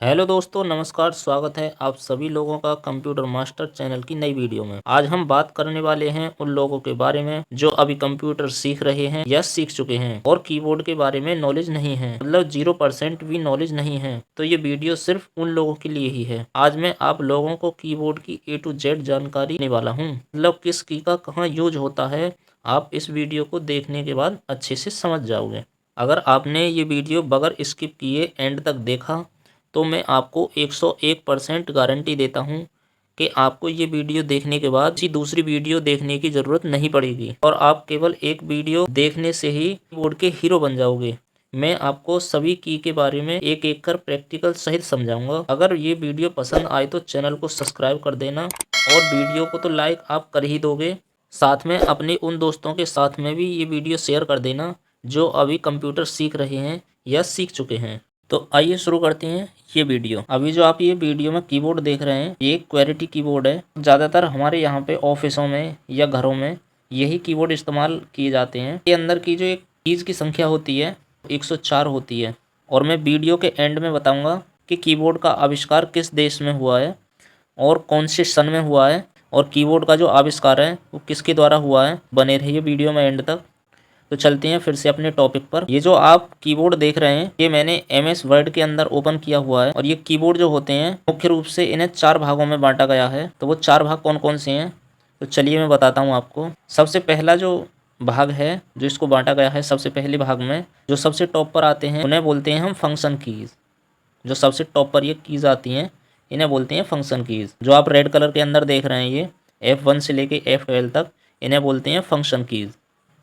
Hello दोस्तों, नमस्कार। स्वागत है आप सभी लोगों का कंप्यूटर मास्टर चैनल की नई वीडियो में। आज हम बात करने वाले हैं उन लोगों के बारे में जो अभी कंप्यूटर सीख रहे हैं या सीख चुके हैं और कीबोर्ड के बारे में नॉलेज नहीं है, मतलब 0% भी नॉलेज नहीं है। तो ये वीडियो सिर्फ उन लोगों के लिए ही है। आज मैं आप लोगों को कीबोर्ड की A to Z जानकारी देने वाला हूँ, मतलब किस की का कहाँ यूज होता है। आप इस वीडियो को देखने के बाद अच्छे से समझ जाओगे। अगर आपने ये वीडियो बगैर स्किप किए एंड तक देखा तो मैं आपको 101% गारंटी देता हूँ कि आपको ये वीडियो देखने के बाद किसी दूसरी वीडियो देखने की ज़रूरत नहीं पड़ेगी और आप केवल एक वीडियो देखने से ही कीबोर्ड के हीरो बन जाओगे। मैं आपको सभी की के बारे में एक एक कर प्रैक्टिकल सहित समझाऊंगा। अगर ये वीडियो पसंद आए तो चैनल को सब्सक्राइब कर देना और वीडियो को तो लाइक आप कर ही दोगे। साथ में अपने उन दोस्तों के साथ में भी ये वीडियो शेयर कर देना जो अभी कंप्यूटर सीख रहे हैं या सीख चुके हैं। तो आइए शुरू करते हैं ये वीडियो। अभी जो आप ये वीडियो में कीबोर्ड देख रहे हैं ये क्वेरिटी कीबोर्ड है। ज़्यादातर हमारे यहाँ पे ऑफिसों में या घरों में यही कीबोर्ड इस्तेमाल किए जाते हैं। ये अंदर की जो एक कीज़ की संख्या होती है 104 होती है और मैं वीडियो के एंड में बताऊँगा कि कीबोर्ड का आविष्कार किस देश में हुआ है और कौन से सन में हुआ है और कीबोर्ड का जो आविष्कार है वो किसके द्वारा हुआ है। बने रहिए वीडियो में एंड तक। तो चलते हैं फिर से अपने टॉपिक पर। ये जो आप कीबोर्ड देख रहे हैं ये मैंने MS वर्ड के अंदर ओपन किया हुआ है और ये कीबोर्ड जो होते हैं मुख्य रूप से इन्हें 4 भागों में बांटा गया है। तो वो 4 भाग कौन कौन से हैं तो चलिए मैं बताता हूँ आपको। सबसे पहला जो भाग है जो इसको बांटा गया है, सबसे पहले भाग में जो सबसे टॉप पर आते हैं उन्हें बोलते हैं हम फंक्शन कीज़। जो सबसे टॉप पर ये कीज़ आती हैं इन्हें बोलते हैं फंक्शन कीज़। जो आप रेड कलर के अंदर देख रहे हैं ये F1 से लेके F12 तक इन्हें बोलते हैं फंक्शन कीज़।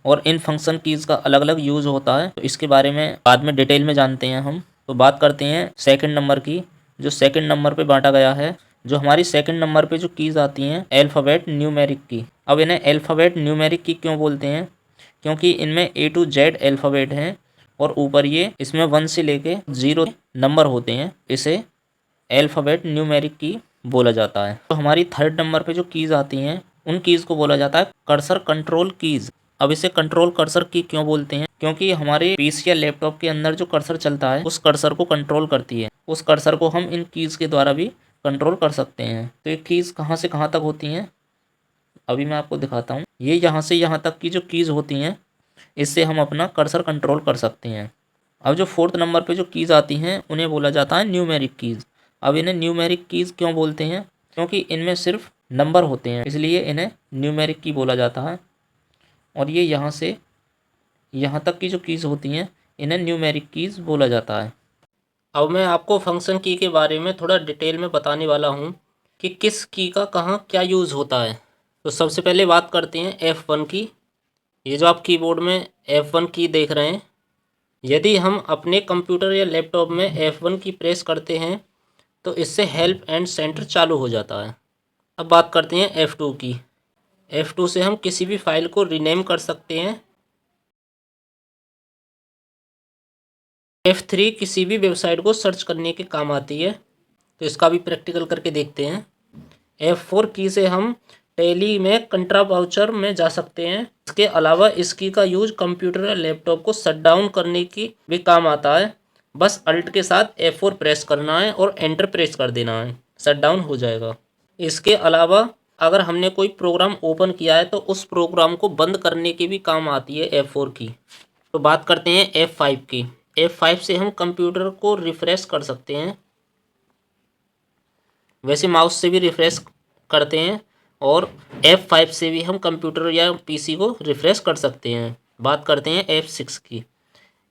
और इन फंक्शन कीज़ का अलग अलग यूज़ होता है तो इसके बारे में बाद में डिटेल में जानते हैं हम। तो बात करते हैं सेकंड नंबर की। जो सेकंड नंबर पे बांटा गया है, जो हमारी सेकंड नंबर पे जो कीज़ आती हैं अल्फ़ाबेट न्यूमेरिक की। अब इन्हें अल्फ़ाबेट न्यूमेरिक की क्यों बोलते हैं, क्योंकि इनमें A to Z अल्फ़ाबेट हैं और ऊपर ये इसमें 1 से लेके 0 नंबर होते हैं। इसे अल्फ़ाबेट न्यूमेरिक की बोला जाता है। तो हमारी थर्ड नंबर पे जो कीज़ आती हैं उन कीज़ को बोला जाता है कर्सर कंट्रोल कीज़। अब इसे कंट्रोल कर्सर की क्यों बोलते हैं, क्योंकि हमारे पीसी या लैपटॉप के अंदर जो कर्सर चलता है उस कर्सर को कंट्रोल करती है। उस कर्सर को हम इन कीज़ के द्वारा भी कंट्रोल कर सकते हैं। तो ये कीज़ कहाँ से कहाँ तक होती हैं अभी मैं आपको दिखाता हूँ। ये यहाँ से यहाँ तक की जो कीज़ होती हैं इससे हम अपना कर्सर कंट्रोल कर सकते हैं। अब जो फोर्थ नंबर पे जो कीज़ आती हैं उन्हें बोला जाता है न्यूमेरिक कीज़। अब इन्हें न्यूमेरिक कीज़ क्यों बोलते हैं, क्योंकि इनमें सिर्फ नंबर होते हैं इसलिए इन्हें न्यूमेरिक की बोला जाता है। और ये यहाँ से यहाँ तक की जो कीज़ होती हैं इन्हें न्यूमेरिक कीज़ बोला जाता है। अब मैं आपको फंक्शन की के बारे में थोड़ा डिटेल में बताने वाला हूँ कि किस की का कहाँ क्या यूज़ होता है। तो सबसे पहले बात करते हैं F1 की। ये जो आप कीबोर्ड में F1 की देख रहे हैं, यदि हम अपने कंप्यूटर या लैपटॉप में F1 की प्रेस करते हैं तो इससे हेल्प एंड सेंटर चालू हो जाता है। अब बात करते हैं F2 की। F2 से हम किसी भी फाइल को रीनेम कर सकते हैं। F3 किसी भी वेबसाइट को सर्च करने के काम आती है, तो इसका भी प्रैक्टिकल करके देखते हैं। F4 की से हम टैली में कंट्रा वाउचर में जा सकते हैं। इसके अलावा इस की का यूज कंप्यूटर या लैपटॉप को शट डाउन करने की भी काम आता है। बस अल्ट के साथ F4 प्रेस करना है और एंटर प्रेस कर देना है, शट डाउन हो जाएगा। इसके अलावा अगर हमने कोई प्रोग्राम ओपन किया है तो उस प्रोग्राम को बंद करने की भी काम आती है F4 की। तो बात करते हैं F5 की। F5 से हम कंप्यूटर को रिफ्रेश कर सकते हैं, वैसे माउस से भी रिफ्रेश करते हैं और F5 से भी हम कंप्यूटर या पीसी को रिफ्रेश कर सकते हैं। बात करते हैं F6 की।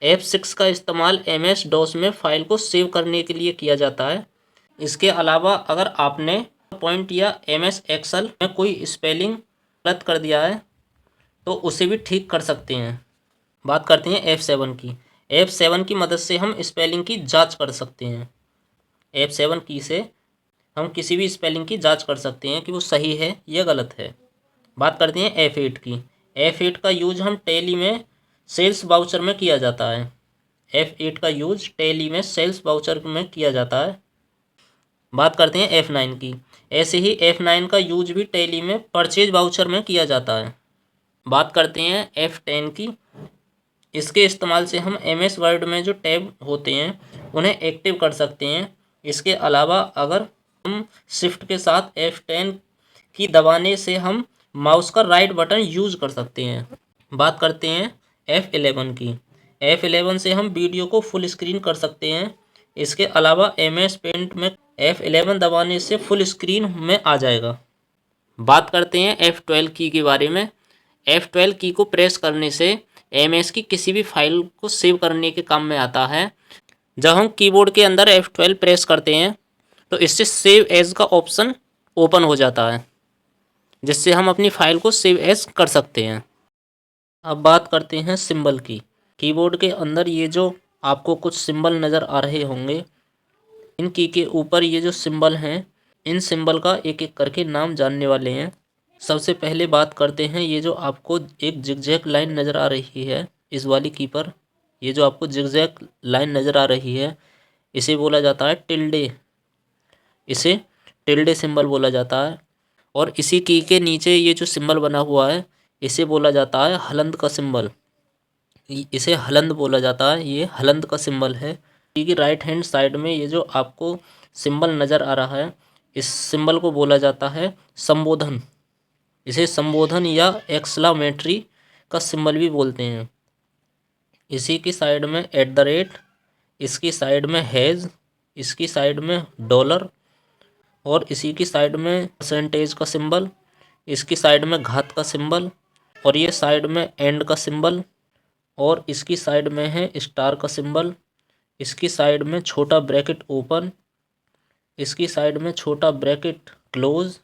F6 का इस्तेमाल MS DOS में फाइल को सेव करने के लिए किया जाता है। इसके अलावा अगर आपने पॉइंट या MS Excel में कोई स्पेलिंग गलत कर दिया है तो उसे भी ठीक कर सकते हैं। बात करते हैं F7 की। F7 की मदद से हम स्पेलिंग की जांच कर सकते हैं। F7 की से हम किसी भी स्पेलिंग की जांच कर सकते हैं कि वो सही है या गलत है। बात करते हैं F8 की। F8 का यूज हम टैली में सेल्स वाउचर में किया जाता है। F8 का यूज टैली में सेल्स वाउचर में किया जाता है। बात करते हैं F9 की। ऐसे ही F9 का यूज भी टैली में परचेज वाउचर में किया जाता है। बात करते हैं F10 की। इसके इस्तेमाल से हम MS वर्ड में जो टैब होते हैं उन्हें एक्टिव कर सकते हैं इसके अलावा अगर हम शिफ्ट के साथ F10 की दबाने से हम माउस का राइट बटन यूज कर सकते हैं। बात करते हैं F11 की। F11 से हम वीडियो को फुल स्क्रीन कर सकते हैं। इसके अलावा MS पेंट में F11 दबाने से फुल स्क्रीन में आ जाएगा। बात करते हैं F12 की के बारे में। F12 की को प्रेस करने से MS की किसी भी फाइल को सेव करने के काम में आता है। जब हम कीबोर्ड के अंदर F12 प्रेस करते हैं तो इससे सेव एज का ऑप्शन ओपन हो जाता है, जिससे हम अपनी फाइल को सेव एज कर सकते हैं। अब बात करते हैं सिंबल की। कीबोर्ड के अंदर ये जो आपको कुछ सिंबल नज़र आ रहे होंगे, इन की के ऊपर ये जो सिंबल हैं, इन सिंबल का एक एक करके नाम जानने वाले हैं। सबसे पहले बात करते हैं ये जो आपको एक जिगजैग लाइन नज़र आ रही है इस वाली की पर, ये जो आपको जिगजैग लाइन नज़र आ रही है इसे बोला जाता है टिल्डे। इसे टिल्डे सिंबल बोला जाता है। और इसी की के नीचे ये जो सिंबल बना हुआ है इसे बोला जाता है हलंत का सिंबल। इसे हलंत बोला जाता है, ये हलंत का सिंबल है। की की राइट हैंड साइड में ये जो आपको सिंबल नज़र आ रहा है, इस सिंबल को बोला जाता है संबोधन। इसे संबोधन या एक्सक्लेमेटरी का सिंबल भी बोलते हैं। इसी की साइड में @, इसकी साइड में हैज़, इसकी साइड में डॉलर, और इसी की साइड में परसेंटेज का सिंबल, इसकी साइड में घात का सिंबल, और ये साइड में एंड का सिंबल, और इसकी साइड में है स्टार का सिंबल, इसकी साइड में छोटा ब्रैकेट ओपन, इसकी साइड में छोटा ब्रैकेट क्लोज,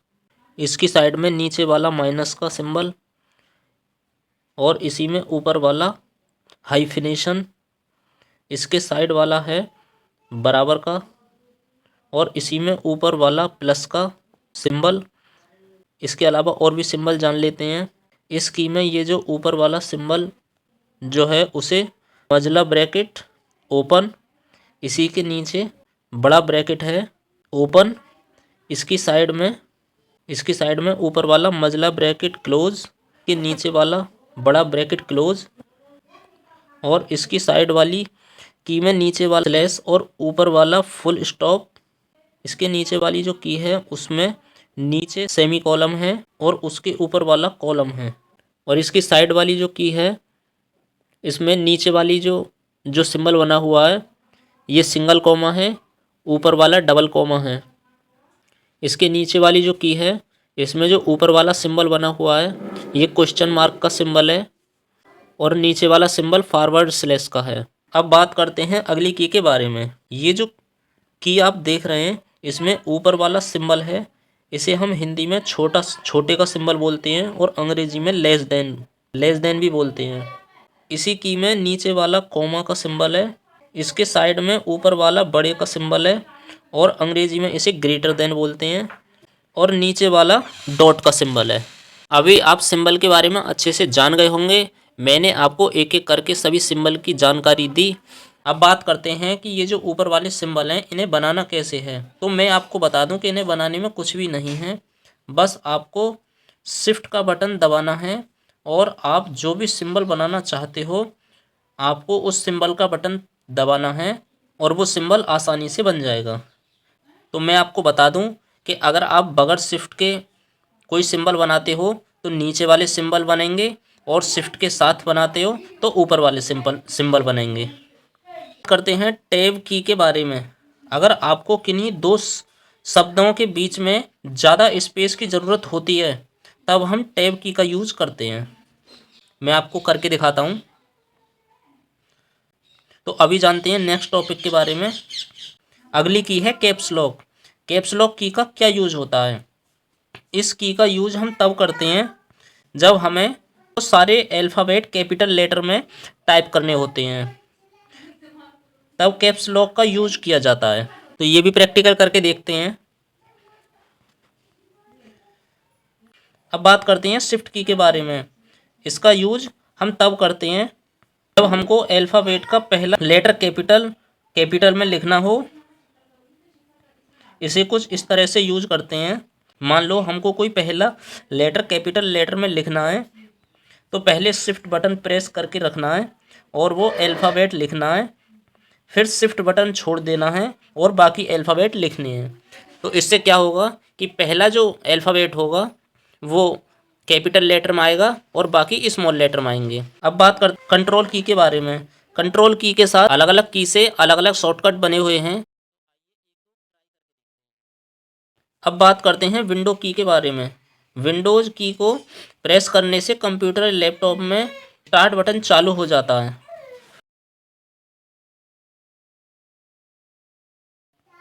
इसकी साइड में नीचे वाला माइनस का सिंबल, और इसी में ऊपर वाला हाइफिनेशन, इसके साइड वाला है बराबर का, और इसी में ऊपर वाला प्लस का सिंबल। इसके अलावा और भी सिंबल जान लेते हैं। इस की में ये जो ऊपर वाला सिंबल जो है उसे मजला ब्रैकेट ओपन, इसी के नीचे बड़ा ब्रैकेट है ओपन, इसकी साइड में ऊपर वाला मजला ब्रैकेट क्लोज, के नीचे वाला बड़ा ब्रैकेट क्लोज, और इसकी साइड वाली की में नीचे वाला स्लैश और ऊपर वाला फुल स्टॉप। इसके नीचे वाली जो की है उसमें नीचे सेमी कॉलम है और उसके ऊपर वाला कॉलम है, और इसकी साइड वाली जो की है इसमें नीचे वाली जो सिंबल बना हुआ है ये सिंगल कॉमा है, ऊपर वाला डबल कॉमा है। इसके नीचे वाली जो की है इसमें जो ऊपर वाला सिंबल बना हुआ है ये क्वेश्चन मार्क का सिंबल है, और नीचे वाला सिंबल फॉरवर्ड स्लैश का है। अब बात करते हैं अगली की के बारे में। ये जो की आप देख रहे हैं इसमें ऊपर वाला सिंबल है, इसे हम हिंदी में छोटे का सिंबल बोलते हैं, और अंग्रेजी में लेस देन भी बोलते हैं। इसी की में नीचे वाला कॉमा का सिंबल है, इसके साइड में ऊपर वाला बड़े का सिंबल है, और अंग्रेजी में इसे ग्रेटर देन बोलते हैं, और नीचे वाला डॉट का सिंबल है। अभी आप सिंबल के बारे में अच्छे से जान गए होंगे। मैंने आपको एक एक करके सभी सिंबल की जानकारी दी। अब बात करते हैं कि ये जो ऊपर वाले सिंबल हैं इन्हें बनाना कैसे है। तो मैं आपको बता दूं कि इन्हें बनाने में कुछ भी नहीं है, बस आपको शिफ्ट का बटन दबाना है, और आप जो भी सिंबल बनाना चाहते हो आपको उस सिंबल का बटन दबाना है, और वो सिंबल आसानी से बन जाएगा। तो मैं आपको बता दूं कि अगर आप बगैर शिफ्ट के कोई सिंबल बनाते हो तो नीचे वाले सिंबल बनेंगे, और शिफ्ट के साथ बनाते हो तो ऊपर वाले सिंबल बनेंगे। करते हैं टैब की के बारे में। अगर आपको किन्हीं दो शब्दों के बीच में ज़्यादा स्पेस की ज़रूरत होती है तब हम टैब की का यूज़ करते हैं। मैं आपको करके दिखाता हूँ। तो अभी जानते हैं नेक्स्ट टॉपिक के बारे में। अगली की है कैप्स लॉक। कैप्स लॉक की का क्या यूज होता है? इस की का यूज हम तब करते हैं जब हमें तो सारे अल्फ़ाबेट कैपिटल लेटर में टाइप करने होते हैं, तब कैप्स लॉक का यूज किया जाता है। तो ये भी प्रैक्टिकल करके देखते हैं। अब बात करते हैं शिफ्ट की के बारे में। इसका यूज हम तब करते हैं जब हमको अल्फ़ाबेट का पहला लेटर कैपिटल में लिखना हो। इसे कुछ इस तरह से यूज करते हैं। मान लो हमको कोई पहला लेटर कैपिटल लेटर में लिखना है तो पहले शिफ्ट बटन प्रेस करके रखना है और वो अल्फ़ाबेट लिखना है। फिर शिफ्ट बटन छोड़ देना है और बाकी अल्फ़ाबेट लिखने हैं। तो इससे क्या होगा कि पहला जो अल्फ़ाबेट होगा वो कैपिटल लेटर में आएगा और बाकी स्मॉल लेटर में आएंगे। अब बात कर कंट्रोल की के बारे में। कंट्रोल की के साथ अलग अलग की से अलग अलग शॉर्टकट बने हुए हैं। अब बात करते हैं विंडो की के बारे में। विंडोज़ की को प्रेस करने से कंप्यूटर या लैपटॉप में स्टार्ट बटन चालू हो जाता है।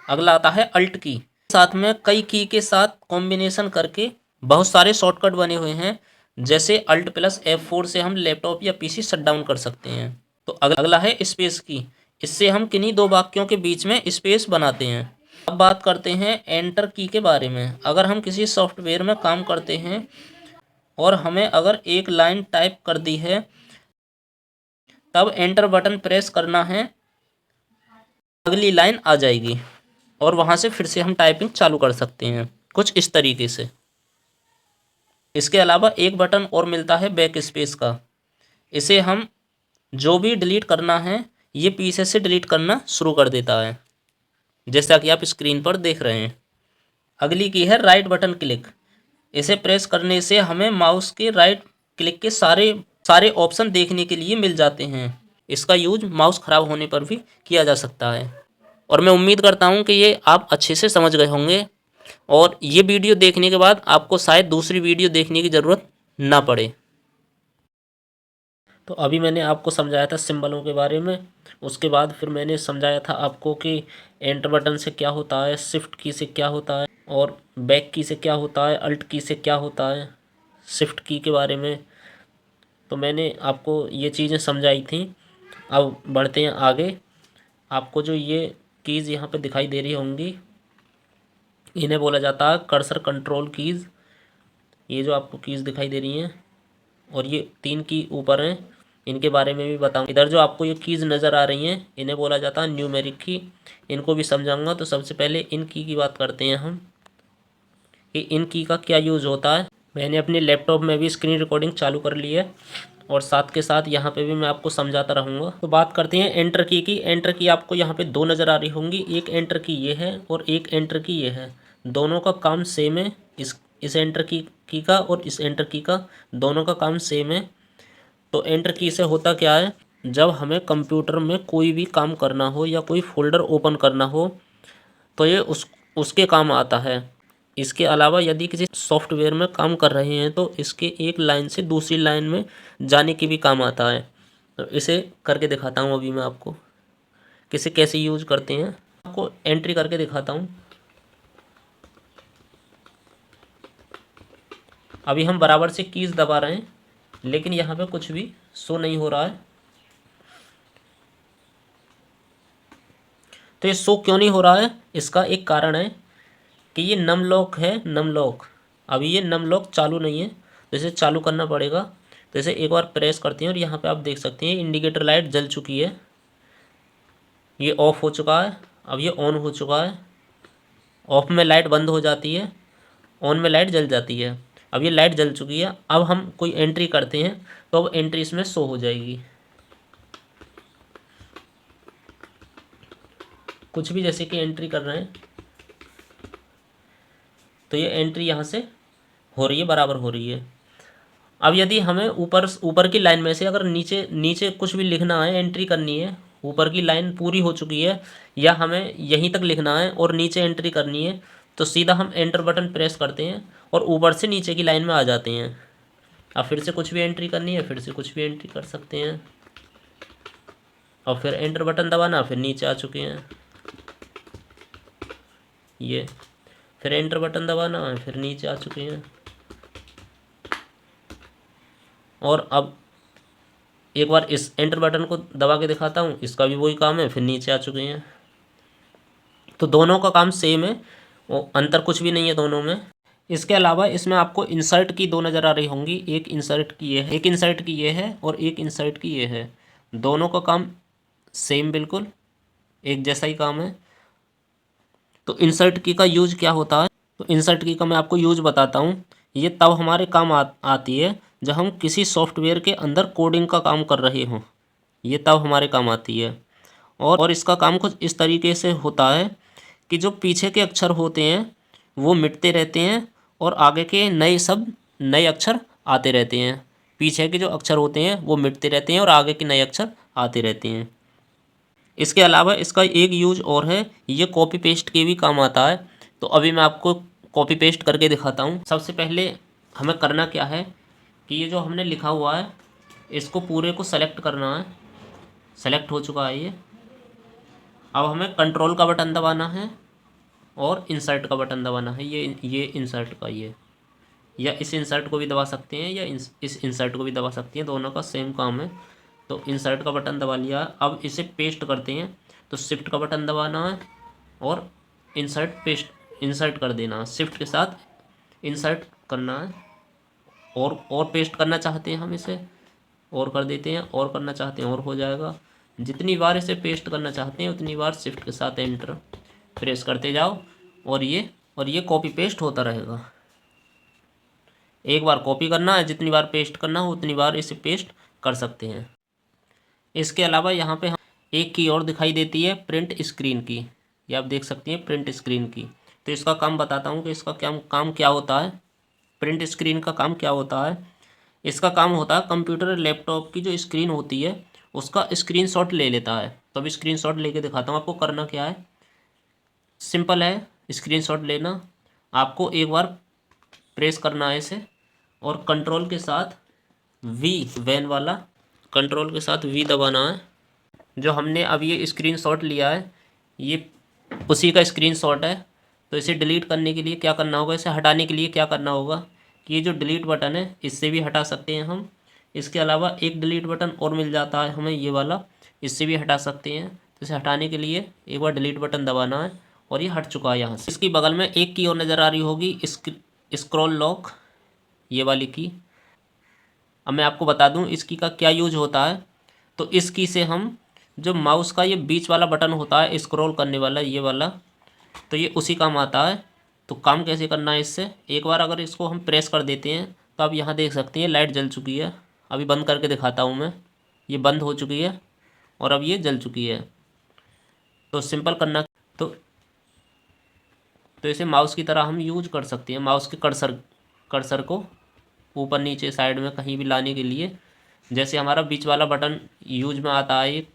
अगला आता है अल्ट की। साथ में कई की के साथ कॉम्बिनेशन करके बहुत सारे शॉर्टकट बने हुए हैं। जैसे अल्ट प्लस F4 से हम लैपटॉप या पीसी शट डाउन कर सकते हैं। तो अगला है स्पेस की। इससे हम किन्हीं दो वाक्यों के बीच में स्पेस बनाते हैं। अब बात करते हैं एंटर की के बारे में। अगर हम किसी सॉफ्टवेयर में काम करते हैं और हमें अगर एक लाइन टाइप कर दी है तब एंटर बटन प्रेस करना है, अगली लाइन आ जाएगी और वहाँ से फिर से हम टाइपिंग चालू कर सकते हैं कुछ इस तरीके से। इसके अलावा एक बटन और मिलता है बैक स्पेस का। इसे हम जो भी डिलीट करना है ये पीछे से डिलीट करना शुरू कर देता है, जैसा कि आप स्क्रीन पर देख रहे हैं। अगली की है राइट बटन क्लिक। इसे प्रेस करने से हमें माउस के राइट क्लिक के सारे सारे ऑप्शन देखने के लिए मिल जाते हैं। इसका यूज माउस खराब होने पर भी किया जा सकता है। और मैं उम्मीद करता हूँ कि ये आप अच्छे से समझ गए होंगे और ये वीडियो देखने के बाद आपको शायद दूसरी वीडियो देखने की ज़रूरत ना पड़े। तो अभी मैंने आपको समझाया था सिंबलों के बारे में। उसके बाद फिर मैंने समझाया था आपको कि एंटर बटन से क्या होता है, शिफ्ट की से क्या होता है और बैक की से क्या होता है, अल्ट की से क्या होता है, शिफ्ट की के बारे में। तो मैंने आपको ये चीज़ें समझाई थी। अब बढ़ते हैं आगे। आपको जो ये कीज़ यहाँ पे दिखाई दे रही होंगी इन्हें बोला जाता है कर्सर कंट्रोल कीज़। ये जो आपको कीज़ दिखाई दे रही हैं और ये 3 की ऊपर हैं, इनके बारे में भी बताऊँ। इधर जो आपको ये कीज़ नज़र आ रही हैं इन्हें बोला जाता है न्यूमेरिक की। इनको भी समझाऊंगा। तो सबसे पहले इन की बात करते हैं हम कि इन की का क्या यूज़ होता है। मैंने अपने लैपटॉप में भी स्क्रीन रिकॉर्डिंग चालू कर ली है और साथ के साथ यहाँ पे भी मैं आपको समझाता रहूँगा। तो बात करते हैं एंटर की। एंटर की आपको यहाँ पे 2 नज़र आ रही होंगी। एक एंटर की ये है और एक एंटर की ये है। दोनों का काम सेम है। इस एंटर की का और इस एंटर की का दोनों का काम सेम है। तो एंटर की से होता क्या है, जब हमें कंप्यूटर में कोई भी काम करना हो या कोई फोल्डर ओपन करना हो तो ये उसके काम आता है। इसके अलावा यदि किसी सॉफ्टवेयर में काम कर रहे हैं तो इसके एक लाइन से दूसरी लाइन में जाने की भी काम आता है। तो इसे करके दिखाता हूँ अभी मैं आपको किसे कैसे यूज करते हैं। आपको एंट्री करके दिखाता हूँ। अभी हम बराबर से कीज़ दबा रहे हैं लेकिन यहाँ पे कुछ भी शो नहीं हो रहा है। तो ये शो क्यों नहीं हो रहा है, इसका एक कारण है कि ये नम लॉक है। नम लॉक अभी ये नम लॉक चालू नहीं है तो इसे चालू करना पड़ेगा। तो इसे एक बार प्रेस करते हैं और यहाँ पे आप देख सकते हैं इंडिकेटर लाइट जल चुकी है। ये ऑफ हो चुका है, अब ये ऑन हो चुका है। ऑफ में लाइट बंद हो जाती है, ऑन में लाइट जल जाती है। अब ये लाइट जल चुकी है। अब हम कोई एंट्री करते हैं तो अब एंट्री इसमें शो हो जाएगी। कुछ भी जैसे कि एंट्री कर रहे हैं तो ये एंट्री यहाँ से हो रही है, बराबर हो रही है। अब यदि हमें ऊपर की लाइन में से अगर नीचे नीचे कुछ भी लिखना है, एंट्री करनी है, ऊपर की लाइन पूरी हो चुकी है या हमें यहीं तक लिखना है और नीचे एंट्री करनी है तो सीधा हम एंटर बटन प्रेस करते हैं और ऊपर से नीचे की लाइन में आ जाते हैं। अब फिर से कुछ भी एंट्री करनी है, फिर से कुछ भी एंट्री कर सकते हैं और फिर एंटर बटन दबाना, फिर नीचे आ चुके हैं ये। फिर एंटर बटन दबाना है, फिर नीचे आ चुके हैं। और अब एक बार इस एंटर बटन को दबा के दिखाता हूँ, इसका भी वही काम है, फिर नीचे आ चुके हैं। तो दोनों का काम सेम है, वो अंतर कुछ भी नहीं है दोनों में। इसके अलावा इसमें आपको इंसर्ट की 2 नज़र आ रही होंगी। एक इंसर्ट की ये है, एक इंसर्ट की ये है और एक इंसर्ट की ये है। दोनों का काम सेम, बिल्कुल एक जैसा ही काम है। तो इंसर्ट की का यूज क्या होता है, तो इंसर्ट की का मैं आपको यूज बताता हूँ। ये तब हमारे काम आती है जब हम किसी सॉफ्टवेयर के अंदर कोडिंग का काम कर रहे हों, ये तब हमारे काम आती है। और इसका काम कुछ इस तरीके से होता है कि जो पीछे के अक्षर होते हैं वो मिटते रहते हैं और आगे के नए अक्षर आते रहते हैं। पीछे के जो अक्षर होते हैं वो मिटते रहते हैं और आगे के नए अक्षर आते रहते हैं। इसके अलावा इसका एक यूज और है, ये कॉपी पेस्ट के भी काम आता है। तो अभी मैं आपको कॉपी पेस्ट करके दिखाता हूँ। सबसे पहले हमें करना क्या है कि ये जो हमने लिखा हुआ है इसको पूरे को सेलेक्ट करना है। सेलेक्ट हो चुका है ये। अब हमें कंट्रोल का बटन दबाना है और इंसर्ट का बटन दबाना है। ये इंसर्ट का ये, या इस इंसर्ट को भी दबा सकते हैं या इस इंसर्ट को भी दबा सकते हैं, दोनों का सेम काम है। तो इंसर्ट का बटन दबा लिया। अब इसे पेस्ट करते हैं तो शिफ्ट का बटन दबाना है और इंसर्ट कर देना है। शिफ्ट के साथ इंसर्ट करना है और पेस्ट करना चाहते हैं हम इसे और कर देते हैं, और करना चाहते हैं और हो जाएगा। जितनी बार इसे पेस्ट करना चाहते हैं उतनी बार शिफ्ट के साथ एंटर प्रेस करते जाओ और ये कॉपी पेस्ट होता रहेगा। एक बार कॉपी करना है, जितनी बार पेस्ट करना हो उतनी बार इसे पेस्ट कर सकते हैं। इसके अलावा यहाँ पे हम एक की और दिखाई देती है प्रिंट स्क्रीन की, ये आप देख सकती हैं प्रिंट स्क्रीन की। तो इसका काम बताता हूँ कि इसका काम क्या होता है। प्रिंट स्क्रीन का काम क्या होता है। इसका काम होता है कंप्यूटर लैपटॉप की जो स्क्रीन होती है उसका स्क्रीनशॉट ले लेता है। तो अब स्क्रीनशॉट लेके दिखाता हूँ आपको करना क्या है। सिंपल है स्क्रीनशॉट लेना। आपको एक बार प्रेस करना है इसे और कंट्रोल के साथ वी दबाना है। जो हमने अब ये स्क्रीनशॉट लिया है ये उसी का स्क्रीनशॉट है। तो इसे डिलीट करने के लिए क्या करना होगा, इसे हटाने के लिए क्या करना होगा कि ये जो डिलीट बटन है इससे भी हटा सकते हैं हम। इसके अलावा एक डिलीट बटन और मिल जाता है हमें ये वाला, इससे भी हटा सकते हैं। तो इसे हटाने के लिए एक बार डिलीट बटन दबाना है और ये हट चुका है यहाँ से। इसकी बगल में एक की और नज़र आ रही होगी स्क्रॉल लॉक, ये वाली की। अब मैं आपको बता दूं इसकी का क्या यूज होता है। तो इस की से हम जो माउस का ये बीच वाला बटन होता है स्क्रॉल करने वाला ये वाला, तो ये उसी काम आता है। तो काम कैसे करना है इससे, एक बार अगर इसको हम प्रेस कर देते हैं तो आप यहाँ देख सकते हैं लाइट जल चुकी है। अभी बंद करके दिखाता हूँ मैं, ये बंद हो चुकी है और अब ये जल चुकी है। तो सिंपल करना तो इसे माउस की तरह हम यूज कर सकते हैं। माउस के कर्सर को ऊपर नीचे साइड में कहीं भी लाने के लिए, जैसे हमारा बीच वाला बटन यूज में आता है, एक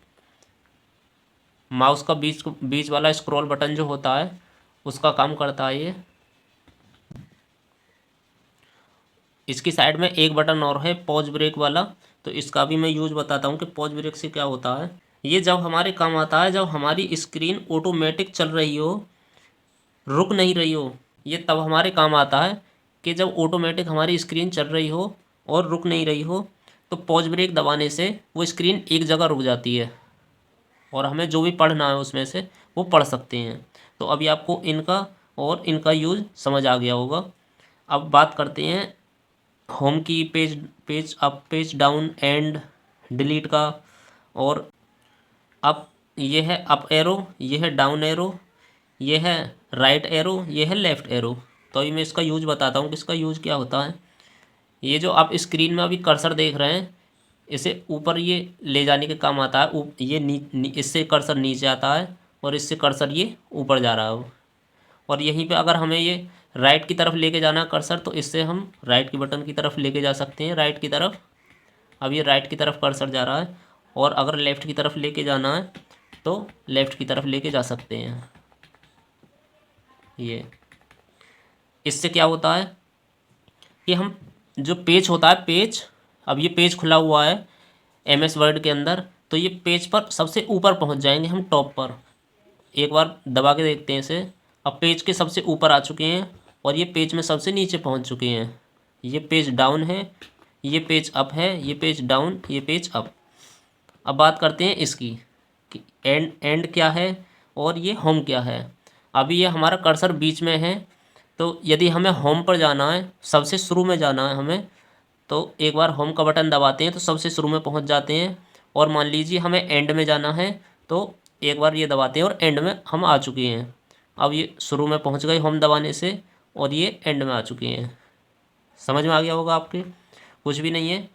माउस का बीच वाला स्क्रॉल बटन जो होता है उसका काम करता है ये। इसकी साइड में एक बटन और है पॉज ब्रेक वाला, तो इसका भी मैं यूज बताता हूँ कि पॉज ब्रेक से क्या होता है। ये जब हमारे काम आता है जब हमारी स्क्रीन ऑटोमेटिक चल रही हो, रुक नहीं रही हो, ये तब हमारे काम आता है कि जब ऑटोमेटिक हमारी स्क्रीन चल रही हो और रुक नहीं रही हो तो पॉज ब्रेक दबाने से वो स्क्रीन एक जगह रुक जाती है और हमें जो भी पढ़ना है उसमें से वो पढ़ सकते हैं। तो अभी आपको इनका यूज़ समझ आ गया होगा। अब बात करते हैं होम की, page up, page down, and, delete का। और अब ये है अप एरो, ये है डाउन एरो, ये है राइट एरो, ये है लेफ़्ट एरो। तो अभी मैं इसका यूज बताता हूँ कि इसका यूज क्या होता है। ये जो आप स्क्रीन में अभी कर्सर देख रहे हैं इसे ऊपर ये ले जाने के काम आता है। ये इससे कर्सर नीचे आता है और इससे कर्सर ये ऊपर जा रहा हो। और यहीं पे अगर हमें ये राइट की तरफ लेके जाना है कर्सर तो इससे हम राइट की बटन की तरफ लेके जा सकते हैं, राइट की तरफ। अब ये राइट की तरफ कर्सर जा रहा है। और अगर लेफ़्ट की तरफ लेके जाना है तो लेफ़्ट की तरफ लेके जा सकते हैं। ये इससे क्या होता है कि हम जो पेज होता है पेज, अब ये पेज खुला हुआ है MS वर्ड के अंदर, तो ये पेज पर सबसे ऊपर पहुंच जाएंगे हम, टॉप पर। एक बार दबा के देखते हैं इसे। अब पेज के सबसे ऊपर आ चुके हैं और ये पेज में सबसे नीचे पहुंच चुके हैं। ये पेज डाउन है, ये पेज अप है, ये पेज डाउन, ये पेज अप। अब बात करते हैं इसकी कि एंड क्या है और ये होम क्या है। अभी ये हमारा कर्सर बीच में है, तो यदि हमें होम पर जाना है, सबसे शुरू में जाना है हमें, तो एक बार होम का बटन दबाते हैं तो सबसे शुरू में पहुंच जाते हैं। और मान लीजिए हमें एंड में जाना है तो एक बार ये दबाते हैं और एंड में हम आ चुके हैं। अब ये शुरू में पहुंच गए होम दबाने से और ये एंड में आ चुके हैं। समझ में आ गया होगा आपके, कुछ भी नहीं है,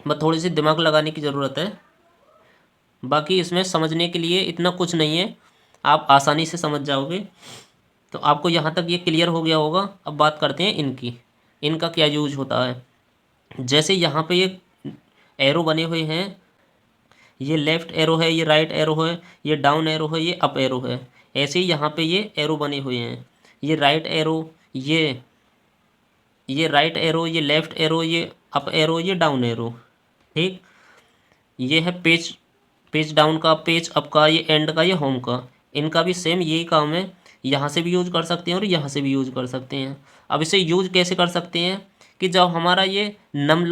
बस थोड़ी सी दिमाग लगाने की ज़रूरत है। बाकी इसमें समझने के लिए इतना कुछ नहीं है, आप आसानी से समझ जाओगे। तो आपको यहाँ तक ये क्लियर हो गया होगा। अब बात करते हैं इनकी, इनका क्या यूज होता है। जैसे यहाँ पे ये एरो बने हुए हैं, ये लेफ़्ट एरो है, ये राइट एरो है, ये डाउन एरो है, ये अप एरो है। ऐसे ही यहाँ पे ये एरो बने हुए हैं, ये राइट एरो, ये राइट एरो, ये लेफ़्ट एरो, ये अप एरो, ये डाउन एरो। ठीक, ये है पेज डाउन का, पेज अप का, ये एंड का, ये होम का। इनका भी सेम यही काम है, यहाँ से भी यूज कर सकते हैं और यहाँ से भी यूज कर सकते हैं। अब इसे यूज कैसे कर सकते हैं कि जब हमारा ये नम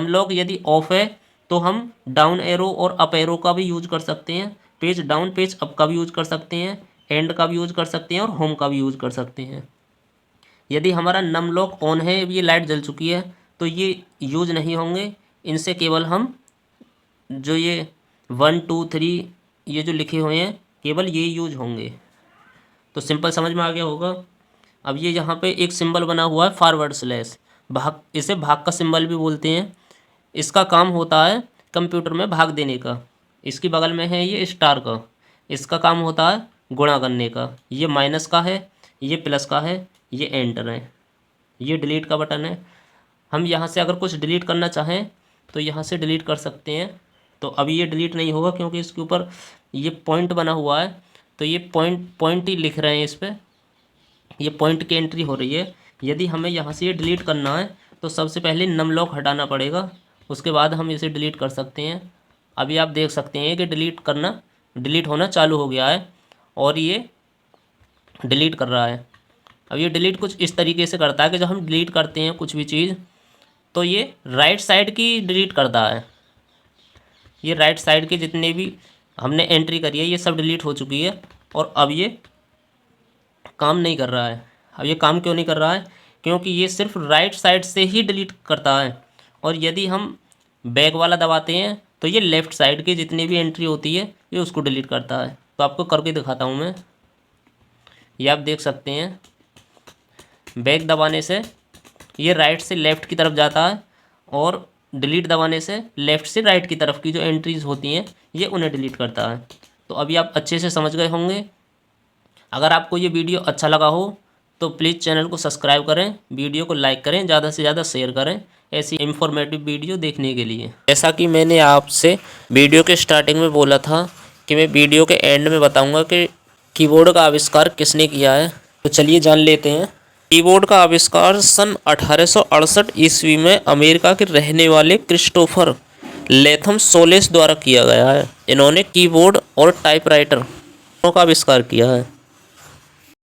लॉक यदि ऑफ है तो हम डाउन एरो और अप एरो का भी यूज कर सकते हैं, पेज डाउन पेज अप का भी यूज कर सकते हैं, एंड का भी यूज कर सकते हैं और होम का भी यूज कर सकते हैं। यदि हमारा नम लॉक ऑन है, ये लाइट जल चुकी है, तो ये यूज नहीं होंगे। इनसे केवल हम जो ये 1 2 3 ये जो लिखे हुए हैं, केवल ये यूज होंगे। तो सिंपल समझ में आ गया होगा। अब ये यहाँ पे एक सिंबल बना हुआ है फॉरवर्ड स्लैश, भाग, इसे भाग का सिंबल भी बोलते हैं। इसका काम होता है कंप्यूटर में भाग देने का। इसकी बगल में है ये स्टार का, इसका काम होता है गुणा करने का। ये माइनस का है, ये प्लस का है, ये एंटर है, ये डिलीट का बटन है। हम यहाँ से अगर कुछ डिलीट करना चाहें तो यहाँ से डिलीट कर सकते हैं। तो अभी ये डिलीट नहीं होगा क्योंकि इसके ऊपर ये पॉइंट बना हुआ है, तो ये पॉइंट ही लिख रहे हैं इस पर, ये पॉइंट की एंट्री हो रही है। यदि हमें यहाँ से ये डिलीट करना है तो सबसे पहले नम लॉक हटाना पड़ेगा, उसके बाद हम इसे डिलीट कर सकते हैं। अभी आप देख सकते हैं कि डिलीट होना चालू हो गया है और ये डिलीट कर रहा है। अब ये डिलीट कुछ इस तरीके से करता है कि जब हम डिलीट करते हैं कुछ भी चीज़ तो ये राइट साइड की डिलीट करता है। ये राइट साइड के जितने भी हमने एंट्री करी है ये सब डिलीट हो चुकी है और अब ये काम नहीं कर रहा है। अब ये काम क्यों नहीं कर रहा है? क्योंकि ये सिर्फ राइट साइड से ही डिलीट करता है और यदि हम बैक वाला दबाते हैं तो ये लेफ़्ट साइड की जितनी भी एंट्री होती है ये उसको डिलीट करता है। तो आपको करके दिखाता हूँ मैं। ये आप देख सकते हैं, बैक दबाने से ये राइट से लेफ़्ट की तरफ जाता है और डिलीट दबाने से लेफ़्ट से राइट की तरफ की जो एंट्रीज़ होती हैं ये उन्हें डिलीट करता है। तो अभी आप अच्छे से समझ गए होंगे। अगर आपको ये वीडियो अच्छा लगा हो तो प्लीज़ चैनल को सब्सक्राइब करें, वीडियो को लाइक करें, ज़्यादा से ज़्यादा शेयर करें ऐसी इंफॉर्मेटिव वीडियो देखने के लिए। जैसा कि मैंने आपसे वीडियो के स्टार्टिंग में बोला था कि मैं वीडियो के एंड में बताऊंगा कि कीबोर्ड का आविष्कार किसने किया है, तो चलिए जान लेते हैं। कीबोर्ड का आविष्कार सन 1868 ईस्वी में अमेरिका के रहने वाले क्रिस्टोफर लेथम सोलेस द्वारा किया गया है। इन्होंने कीबोर्ड और टाइपराइटर दोनों का आविष्कार किया है।